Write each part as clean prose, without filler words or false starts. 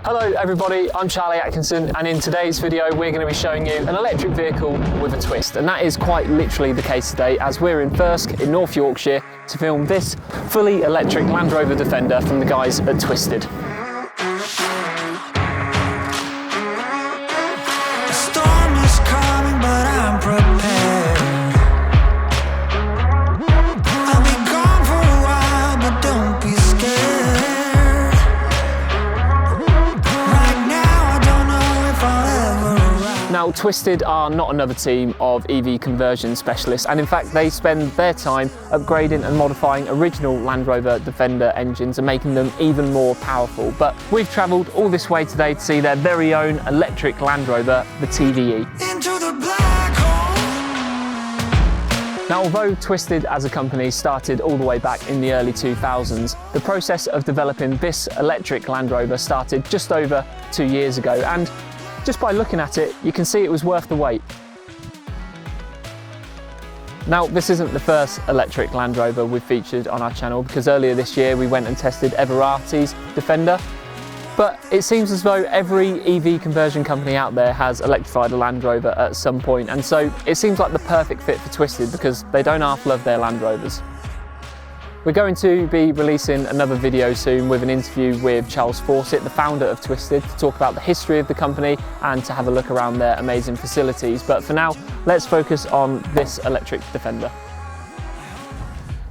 Hello everybody, I'm Charlie Atkinson, and in today's video we're going to be showing you an electric vehicle with a twist, and that is quite literally the case today as we're in Thirsk in North Yorkshire to film this fully electric Land Rover Defender from the guys at Twisted. Now, Twisted are not another team of EV conversion specialists, and in fact they spend their time upgrading and modifying original Land Rover Defender engines and making them even more powerful. But we've travelled all this way today to see their very own electric Land Rover, the TVE. Now, although Twisted as a company started all the way back in the early 2000s, the process of developing this electric Land Rover started just over 2 years ago, and just by looking at it, you can see it was worth the wait. Now, this isn't the first electric Land Rover we've featured on our channel, because earlier this year we went and tested Everati's Defender. But it seems as though every EV conversion company out there has electrified a Land Rover at some point, and so it seems like the perfect fit for Twisted because they don't half love their Land Rovers. We're going to be releasing another video soon with an interview with Charles Fawcett, the founder of Twisted, to talk about the history of the company and to have a look around their amazing facilities. But for now, let's focus on this electric Defender.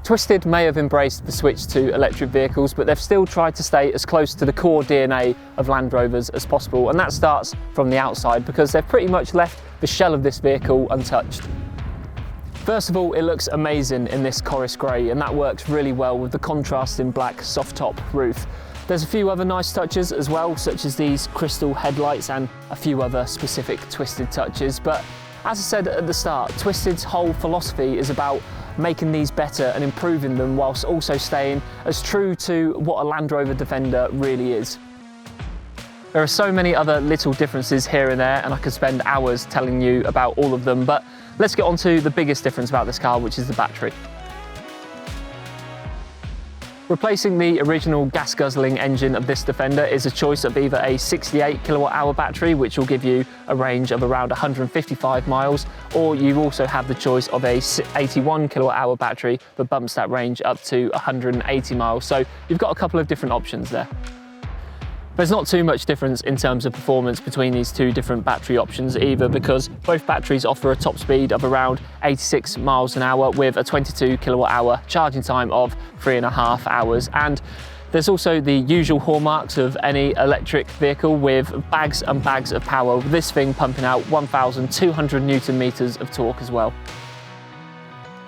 Twisted may have embraced the switch to electric vehicles, but they've still tried to stay as close to the core DNA of Land Rovers as possible, and that starts from the outside because they've pretty much left the shell of this vehicle untouched. First of all, it looks amazing in this chorus grey, and that works really well with the contrasting black soft top roof. There's a few other nice touches as well, such as these crystal headlights and a few other specific Twisted touches. But as I said at the start, Twisted's whole philosophy is about making these better and improving them whilst also staying as true to what a Land Rover Defender really is. There are so many other little differences here and there, and I could spend hours telling you about all of them, but let's get on to the biggest difference about this car, which is the battery. Replacing the original gas-guzzling engine of this Defender is a choice of either a 68 kilowatt-hour battery, which will give you a range of around 155 miles, or you also have the choice of a 81 kilowatt-hour battery that bumps that range up to 180 miles. So you've got a couple of different options there. There's not too much difference in terms of performance between these two different battery options either, because both batteries offer a top speed of around 86 miles an hour with a 22 kilowatt hour charging time of 3.5 hours. And there's also the usual hallmarks of any electric vehicle with bags and bags of power, with this thing pumping out 1,200 Newton meters of torque as well.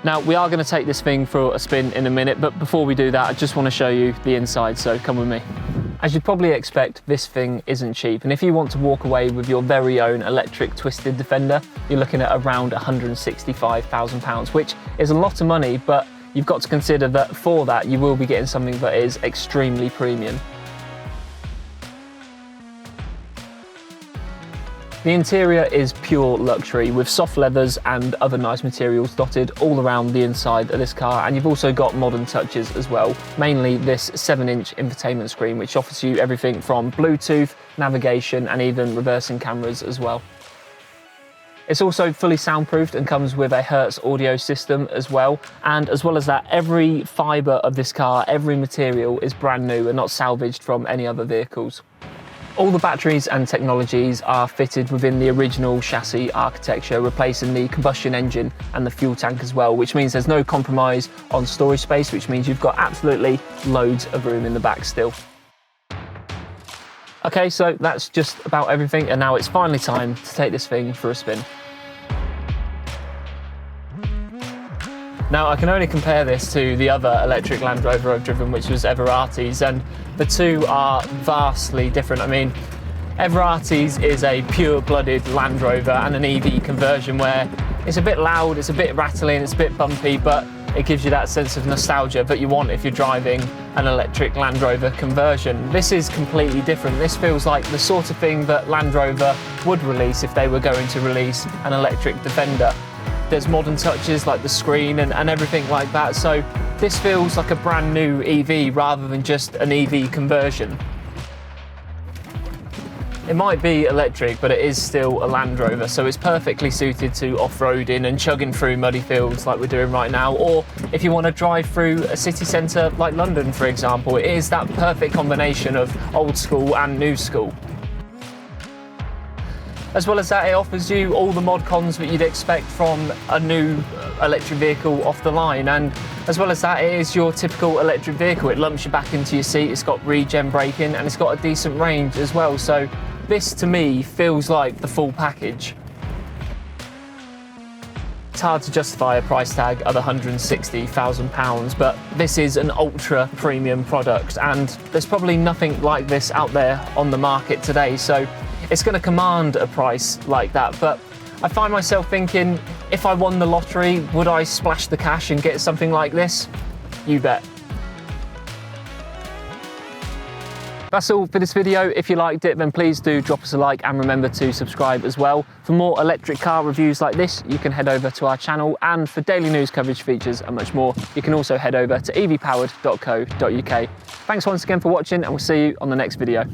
Now, we are going to take this thing for a spin in a minute, but before we do that, I just want to show you the inside, so come with me. As you'd probably expect, this thing isn't cheap, and if you want to walk away with your very own electric Twisted Defender, you're looking at around £165,000, which is a lot of money, but you've got to consider that for that you will be getting something that is extremely premium. The interior is pure luxury with soft leathers and other nice materials dotted all around the inside of this car, and you've also got modern touches as well, mainly this 7-inch infotainment screen which offers you everything from Bluetooth, navigation and even reversing cameras as well. It's also fully soundproofed and comes with a Hertz audio system as well, and as well as that, every fibre of this car, every material is brand new and not salvaged from any other vehicles. All the batteries and technologies are fitted within the original chassis architecture, replacing the combustion engine and the fuel tank as well, which means there's no compromise on storage space, which means you've got absolutely loads of room in the back still. Okay, so that's just about everything, and now it's finally time to take this thing for a spin. Now, I can only compare this to the other electric Land Rover I've driven, which was Everati's, and the two are vastly different. I mean, Everati's is a pure-blooded Land Rover and an EV conversion where it's a bit loud, it's a bit rattling, it's a bit bumpy, but it gives you that sense of nostalgia that you want if you're driving an electric Land Rover conversion. This is completely different. This feels like the sort of thing that Land Rover would release if they were going to release an electric Defender. There's modern touches like the screen and everything like that, so this feels like a brand new EV rather than just an EV conversion. It might be electric, but it is still a Land Rover, so it's perfectly suited to off-roading and chugging through muddy fields like we're doing right now, or if you want to drive through a city centre like London, for example. It is that perfect combination of old school and new school. As well as that, it offers you all the mod cons that you'd expect from a new electric vehicle off the line, and as well as that, it is your typical electric vehicle. It lumps you back into your seat, it's got regen braking, and it's got a decent range as well, so this to me feels like the full package. It's hard to justify a price tag of £160,000, but this is an ultra premium product, and there's probably nothing like this out there on the market today, so it's going to command a price like that. But I find myself thinking, if I won the lottery, would I splash the cash and get something like this? You bet. That's all for this video. If you liked it, then please do drop us a like and remember to subscribe as well. For more electric car reviews like this, you can head over to our channel, and for daily news coverage, features and much more, you can also head over to evpowered.co.uk. Thanks once again for watching, and we'll see you on the next video.